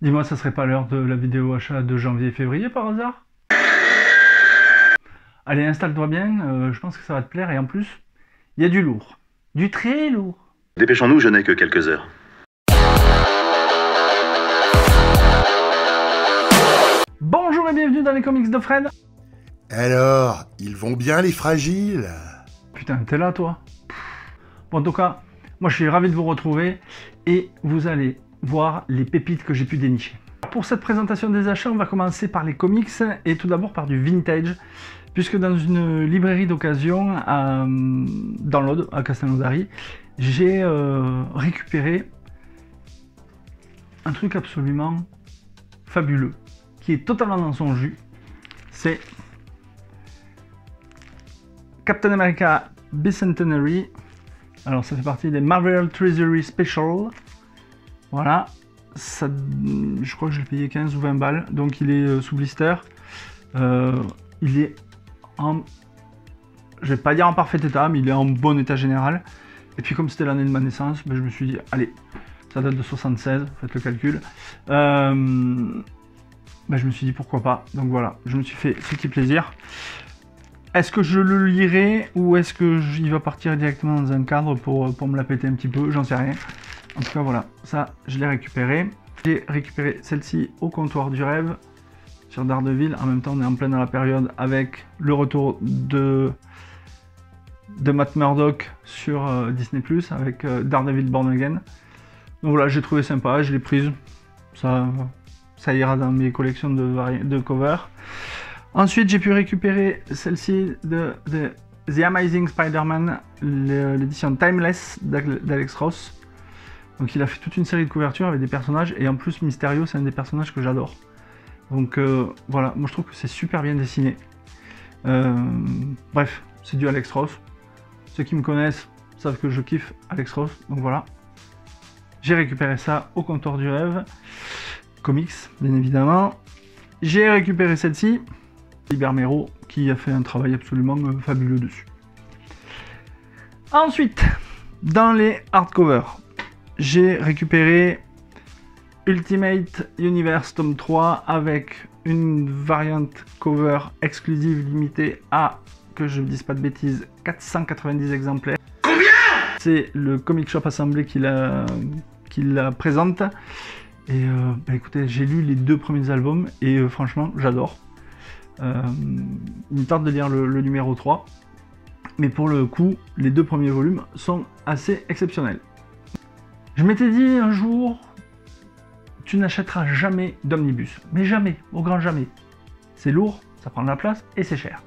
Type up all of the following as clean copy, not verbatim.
Dis-moi, ça serait pas l'heure de la vidéo achat de janvier-février par hasard? Allez, installe-toi bien, je pense que ça va te plaire et en plus, il y a du lourd. Du très lourd. Dépêchons-nous, je n'ai que quelques heures. Bonjour et bienvenue dans les comics de Fred. Alors, ils vont bien les fragiles? Putain, t'es là toi? Bon, en tout cas, moi je suis ravi de vous retrouver et vous allez voir les pépites que j'ai pu dénicher. Pour cette présentation des achats, on va commencer par les comics et tout d'abord par du vintage, puisque dans une librairie d'occasion dans l'Aude, à Castelnaudary, j'ai récupéré un truc absolument fabuleux, qui est totalement dans son jus. C'est Captain America Bicentenary. Alors ça fait partie des Marvel Treasury Special. Voilà. Ça, je crois que je l'ai payé 15 ou 20 balles. Donc il est sous blister. Il est en... Je vais pas dire en parfait état, mais il est en bon état général. Et puis comme c'était l'année de ma naissance, ben, je me suis dit, allez, ça date de 76, faites le calcul. Ben, je me suis dit pourquoi pas. Donc voilà, je me suis fait ce petit plaisir. Est-ce que je le lirai ou est-ce qu'il va partir directement dans un cadre pour me la péter un petit peu? J'en sais rien. En tout cas voilà, ça je l'ai récupéré. J'ai récupéré celle-ci au comptoir du rêve sur Daredevil. En même temps on est en plein dans la période avec le retour de Matt Murdock sur Disney+, avec Daredevil Born Again. Donc voilà, j'ai trouvé sympa, je l'ai prise. Ça ira dans mes collections de covers. Ensuite, j'ai pu récupérer celle-ci de The Amazing Spider-Man, l'édition Timeless d'Alex Ross. Donc il a fait toute une série de couvertures avec des personnages, et en plus Mysterio, c'est un des personnages que j'adore. Donc voilà, moi je trouve que c'est super bien dessiné. Bref, c'est du Alex Ross. Ceux qui me connaissent savent que je kiffe Alex Ross, donc voilà. J'ai récupéré ça au comptoir du rêve. Comics, bien évidemment. J'ai récupéré celle-ci, Libermero, qui a fait un travail absolument fabuleux dessus. Ensuite, dans les hardcovers, j'ai récupéré Ultimate Universe tome 3 avec une variante cover exclusive limitée à, que je ne dise pas de bêtises, 490 exemplaires. Combien? C'est le Comic Shop Assemblée qui la présente. Et bah écoutez, j'ai lu les 2 premiers albums et franchement, j'adore. Il me tarde de lire le numéro 3. Mais pour le coup, les 2 premiers volumes sont assez exceptionnels. Je m'étais dit un jour, tu n'achèteras jamais d'omnibus. Mais jamais, au grand jamais. C'est lourd, ça prend de la place et c'est cher.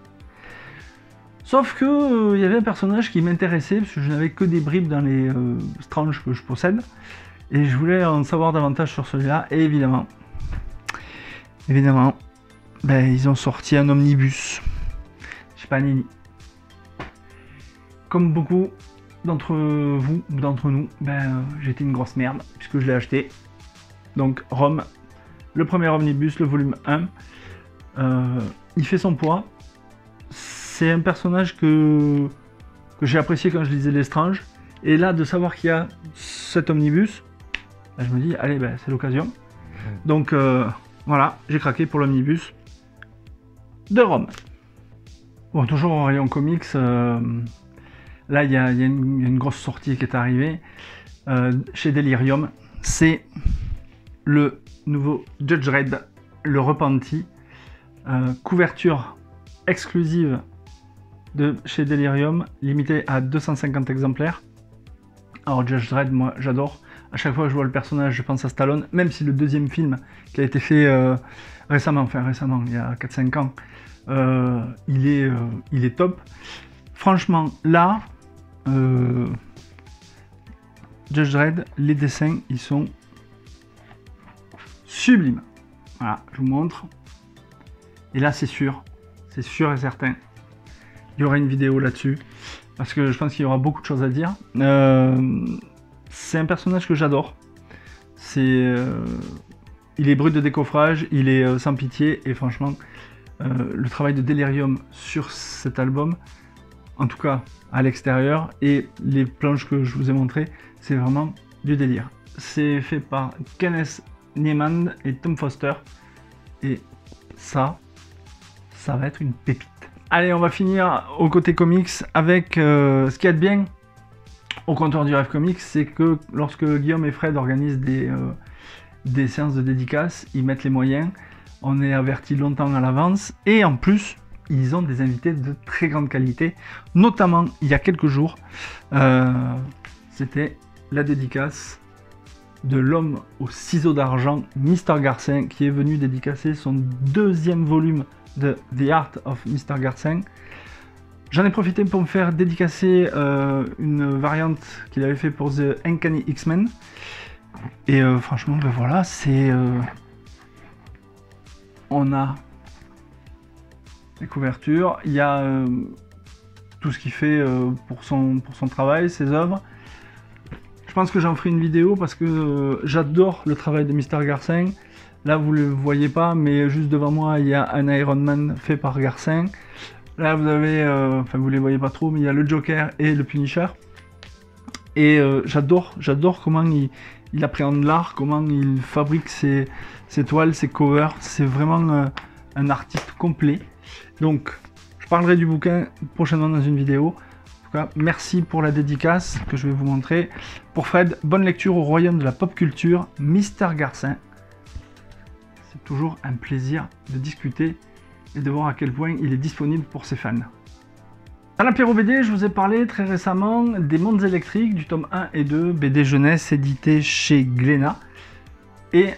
Sauf que il y avait un personnage qui m'intéressait, parce que je n'avais que des bribes dans les Strange que je possède. Et je voulais en savoir davantage sur celui-là, et évidemment, ben, ils ont sorti un omnibus. Chez Panini. Comme beaucoup d'entre vous, ou d'entre nous, ben, j'étais une grosse merde, puisque je l'ai acheté. Donc, Rome, le premier omnibus, le volume 1. Il fait son poids. C'est un personnage que j'ai apprécié quand je lisais Les Strange. Et là, de savoir qu'il y a cet omnibus, ben, je me dis, allez, ben, c'est l'occasion. Donc, voilà, j'ai craqué pour l'omnibus de Rome. Bon, toujours en rayon comics, là, il y a une grosse sortie qui est arrivée chez Delirium. C'est le nouveau Judge Dredd, le repenti. Couverture exclusive de chez Delirium, limitée à 250 exemplaires. Alors Judge Dredd, moi j'adore. À chaque fois que je vois le personnage, je pense à Stallone, même si le deuxième film qui a été fait récemment, il y a 4-5 ans, il est top. Franchement, là, Judge Dredd, les dessins, ils sont sublimes. Voilà, je vous montre. Et là, c'est sûr et certain, il y aura une vidéo là-dessus, parce que je pense qu'il y aura beaucoup de choses à dire. C'est un personnage que j'adore. Il est brut de décoffrage, il est sans pitié, et franchement, le travail de Delirium sur cet album, en tout cas à l'extérieur, et les planches que je vous ai montrées, c'est vraiment du délire. C'est fait par Kenneth Niemand et Tom Foster. Et ça va être une pépite. Allez, on va finir au côté comics avec ce qu'il y a de bien au comptoir du rêve comics, c'est que lorsque Guillaume et Fred organisent des séances de dédicaces, ils mettent les moyens, on est averti longtemps à l'avance, et en plus, ils ont des invités de très grande qualité, notamment il y a quelques jours, c'était la dédicace de l'homme aux ciseaux d'argent, Mr. Garcin, qui est venu dédicacer son 2e volume de The Art of Mr. Garcin. J'en ai profité pour me faire dédicacer une variante qu'il avait fait pour The Uncanny X-Men. Et franchement, ben voilà, c'est... on a les couvertures, il y a tout ce qu'il fait pour son travail, ses œuvres. Je pense que j'en ferai une vidéo parce que j'adore le travail de Mr. Garcin. Là, vous ne le voyez pas, mais juste devant moi, il y a un Iron Man fait par Garcin. Là, vous avez, enfin, vous les voyez pas trop, mais il y a le Joker et le Punisher. Et j'adore comment il appréhende l'art, comment il fabrique ses toiles, ses covers. C'est vraiment un artiste complet. Donc, je parlerai du bouquin prochainement dans une vidéo. En tout cas, merci pour la dédicace que je vais vous montrer. Pour Fred, bonne lecture au royaume de la pop culture, Mr. Garcin. C'est toujours un plaisir de discuter et de voir à quel point il est disponible pour ses fans. Dans l'apéro BD, je vous ai parlé très récemment des Mondes électriques du tome 1 et 2, BD jeunesse édité chez Glénat. Et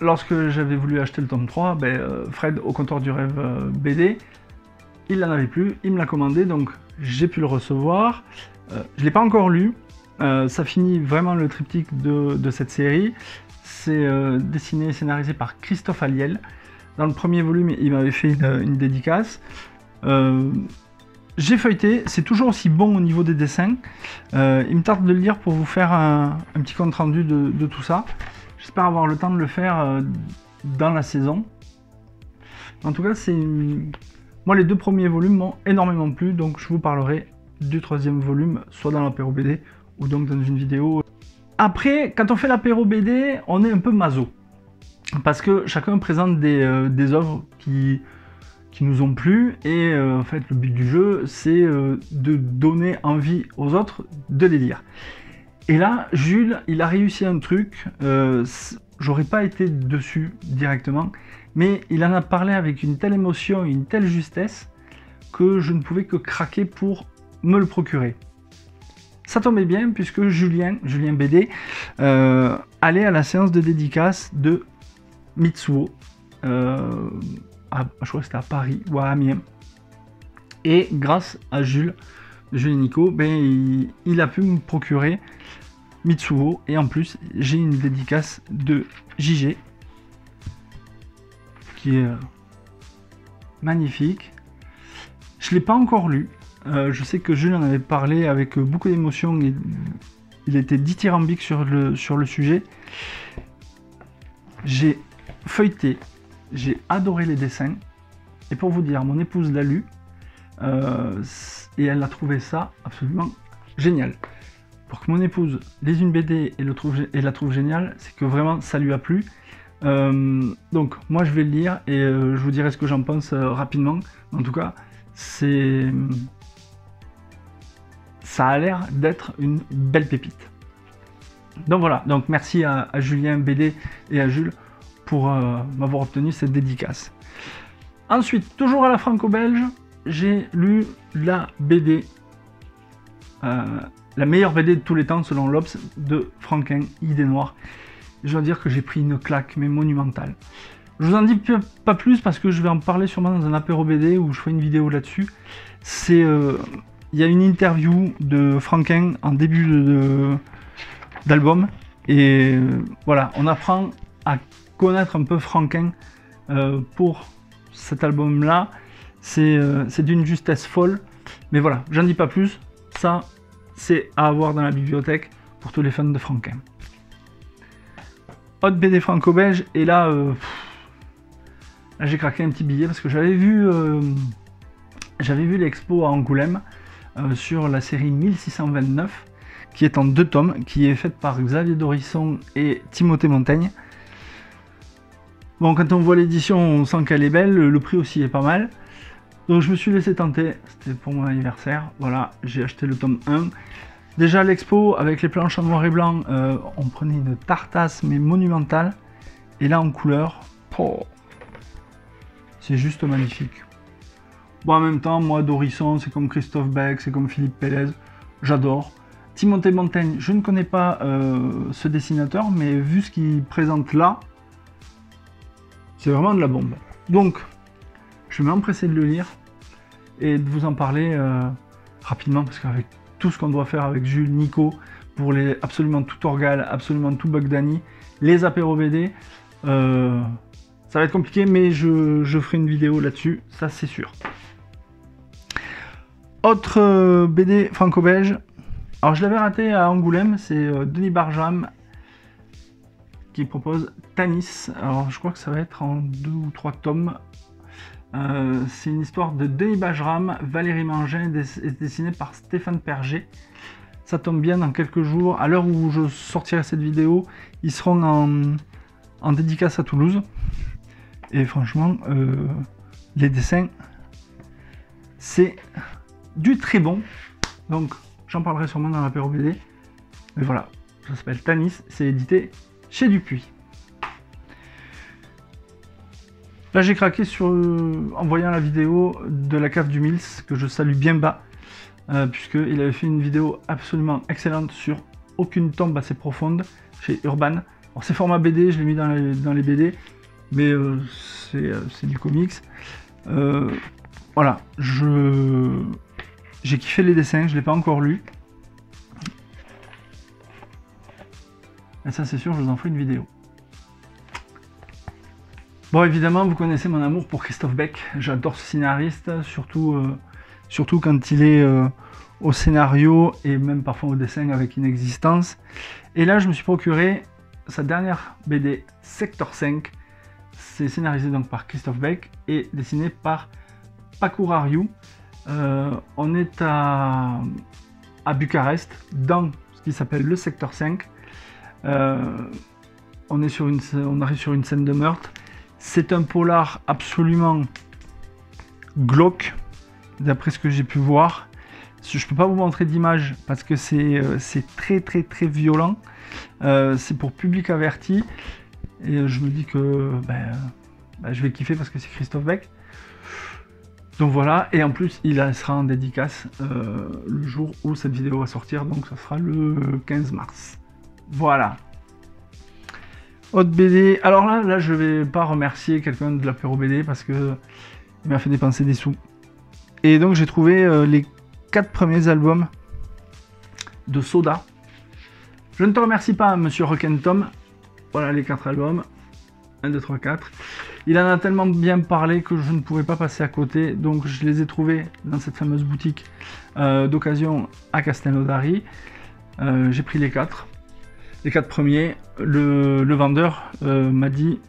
lorsque j'avais voulu acheter le tome 3, Fred, au comptoir du rêve BD, il n'en avait plus, il me l'a commandé, donc j'ai pu le recevoir. Je ne l'ai pas encore lu, ça finit vraiment le triptyque de cette série. C'est dessiné et scénarisé par Christophe Aliel. Dans le premier volume, il m'avait fait une dédicace. J'ai feuilleté, c'est toujours aussi bon au niveau des dessins. Il me tarde de le lire pour vous faire un petit compte rendu de tout ça. J'espère avoir le temps de le faire dans la saison. En tout cas, moi les 2 premiers volumes m'ont énormément plu, donc je vous parlerai du 3e volume, soit dans l'apéro BD, ou donc dans une vidéo. Après, quand on fait l'apéro BD, on est un peu maso. Parce que chacun présente des œuvres qui nous ont plu, et en fait le but du jeu c'est de donner envie aux autres de les lire. Et là, Jules, il a réussi un truc, j'aurais pas été dessus directement, mais il en a parlé avec une telle émotion et une telle justesse que je ne pouvais que craquer pour me le procurer. Ça tombait bien puisque Julien BD, allait à la séance de dédicace de Mitsuo, je crois que c'était à Paris ou à Amiens. Et grâce à Jules et Nico, il a pu me procurer Mitsuo. Et en plus, j'ai une dédicace de JG qui est magnifique. Je ne l'ai pas encore lu. Je sais que Jules en avait parlé avec beaucoup d'émotion. Il était dithyrambique sur le sujet. J'ai feuilleté, j'ai adoré les dessins. Et pour vous dire, mon épouse l'a lu. Et elle a trouvé ça absolument génial. Pour que mon épouse lise une BD et la trouve géniale, c'est que vraiment ça lui a plu. Donc moi je vais le lire et je vous dirai ce que j'en pense rapidement. En tout cas, ça a l'air d'être une belle pépite. Donc voilà, donc merci à Julien BD et à Jules pour m'avoir obtenu cette dédicace. Ensuite, toujours à la franco-belge, j'ai lu la BD, la meilleure BD de tous les temps selon l'Obs, de Franquin, Idée Noire. Je dois dire que j'ai pris une claque, mais monumentale. Je vous en dis pas plus parce que je vais en parler sûrement dans un apéro BD où je ferai une vidéo là-dessus. Il y a une interview de Franquin en début d'album. Et voilà, on apprend à connaître un peu Franquin pour cet album-là. C'est d'une justesse folle. Mais voilà, j'en dis pas plus. Ça, c'est à avoir dans la bibliothèque pour tous les fans de Franquin. Autre BD franco-belge, et là j'ai craqué un petit billet parce que j'avais vu l'expo à Angoulême sur la série 1629, qui est en 2 tomes, qui est faite par Xavier Dorisson et Timothée Montaigne. Bon, quand on voit l'édition, on sent qu'elle est belle, le prix aussi est pas mal. Donc je me suis laissé tenter, c'était pour mon anniversaire. Voilà, j'ai acheté le tome 1. Déjà l'expo, avec les planches en noir et blanc, on prenait une tartasse, mais monumentale. Et là en couleur, oh, c'est juste magnifique. Bon, en même temps, moi, Dorisson, c'est comme Christophe Beck, c'est comme Philippe Pélez, j'adore. Timothée Montaigne, je ne connais pas ce dessinateur, mais vu ce qu'il présente là, c'est vraiment de la bombe. Donc, je vais m'empresser de le lire et de vous en parler rapidement, parce qu'avec tout ce qu'on doit faire avec Jules, Nico, pour les absolument tout Orgal, absolument tout Bugdani, les apéros BD, ça va être compliqué, mais je ferai une vidéo là-dessus, ça c'est sûr. Autre BD franco-belge, alors je l'avais raté à Angoulême, c'est Denis Barjam qui propose Tanis. Alors je crois que ça va être en 2 ou 3 tomes. C'est une histoire de Denis Barjam, Valérie Mangin, dessinée par Stéphane Perger. Ça tombe bien, dans quelques jours, à l'heure où je sortirai cette vidéo, ils seront en dédicace à Toulouse. Et franchement, les dessins, c'est du très bon. Donc j'en parlerai sûrement dans l'apéro BD. Mais voilà, ça s'appelle Tanis, c'est édité chez Dupuis. Là j'ai craqué en voyant la vidéo de la cave du Mills, que je salue bien bas, puisqu'il avait fait une vidéo absolument excellente sur Aucune tombe assez profonde chez Urban. Alors c'est format BD, je l'ai mis dans les BD, mais c'est du comics. Voilà, j'ai kiffé les dessins, je ne l'ai pas encore lu. Et ça c'est sûr, je vous en ferai une vidéo. Bon, évidemment, vous connaissez mon amour pour Christophe Beck. J'adore ce scénariste, surtout quand il est au scénario et même parfois au dessin avec Inexistence. Et là, je me suis procuré sa dernière BD, Sector 5. C'est scénarisé donc par Christophe Beck et dessiné par Paco Rariu. On est à Bucarest, dans ce qui s'appelle le Secteur 5. On arrive sur une scène de meurtre. C'est un polar absolument glauque, d'après ce que j'ai pu voir. Je ne peux pas vous montrer d'image parce que c'est très très très violent. C'est pour public averti. Et je me dis que je vais kiffer parce que c'est Christophe Beck. Donc voilà, et en plus il sera en dédicace le jour où cette vidéo va sortir, donc ça sera le 15 mars. Voilà. Autre BD, alors là je vais pas remercier quelqu'un de l'apéro BD parce que il m'a fait dépenser des sous. Et donc j'ai trouvé les 4 premiers albums de Soda. Je ne te remercie pas, monsieur Rock'n'Tom. Voilà les 4 albums. 1, 2, 3, 4. Il en a tellement bien parlé que je ne pouvais pas passer à côté, donc je les ai trouvés dans cette fameuse boutique d'occasion à Castelnaudary. J'ai pris les 4 premiers. Le vendeur m'a dit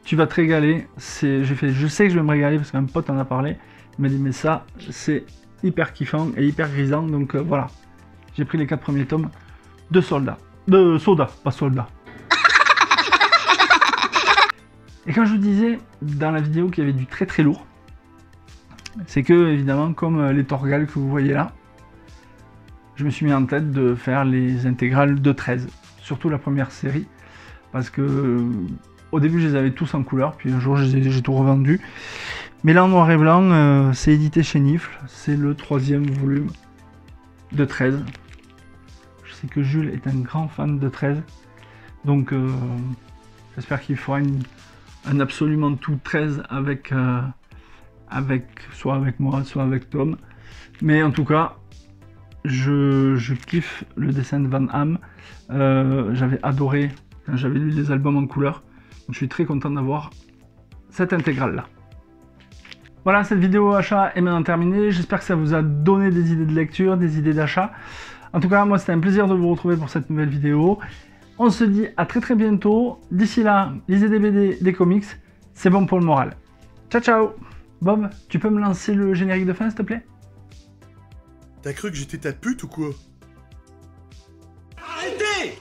tu vas te régaler. J'ai fait je sais que je vais me régaler parce qu'un pote en a parlé. Il m'a dit mais ça c'est hyper kiffant et hyper grisant, donc voilà. J'ai pris les 4 premiers tomes de Soda, pas Soldat. Et quand je vous disais dans la vidéo qu'il y avait du très très lourd, c'est que évidemment comme les Torgal que vous voyez là, je me suis mis en tête de faire les intégrales de 13, surtout la première série, parce que au début je les avais tous en couleur, puis un jour j'ai tout revendu. Mais là en noir et blanc, c'est édité chez Nifl, c'est le 3e volume de 13. Je sais que Jules est un grand fan de 13, donc j'espère qu'il fera un absolument tout 13 soit avec moi, soit avec Tom. Mais en tout cas, je kiffe le dessin de Van Hamme. J'avais adoré quand j'avais lu les albums en couleur. Donc je suis très content d'avoir cette intégrale là. Voilà, cette vidéo achat est maintenant terminée. J'espère que ça vous a donné des idées de lecture, des idées d'achat. En tout cas, moi c'était un plaisir de vous retrouver pour cette nouvelle vidéo. On se dit à très très bientôt. D'ici là, lisez des BD, des comics, c'est bon pour le moral. Ciao ciao. Bob, tu peux me lancer le générique de fin s'il te plaît? T'as cru que j'étais ta pute ou quoi? Arrêtez!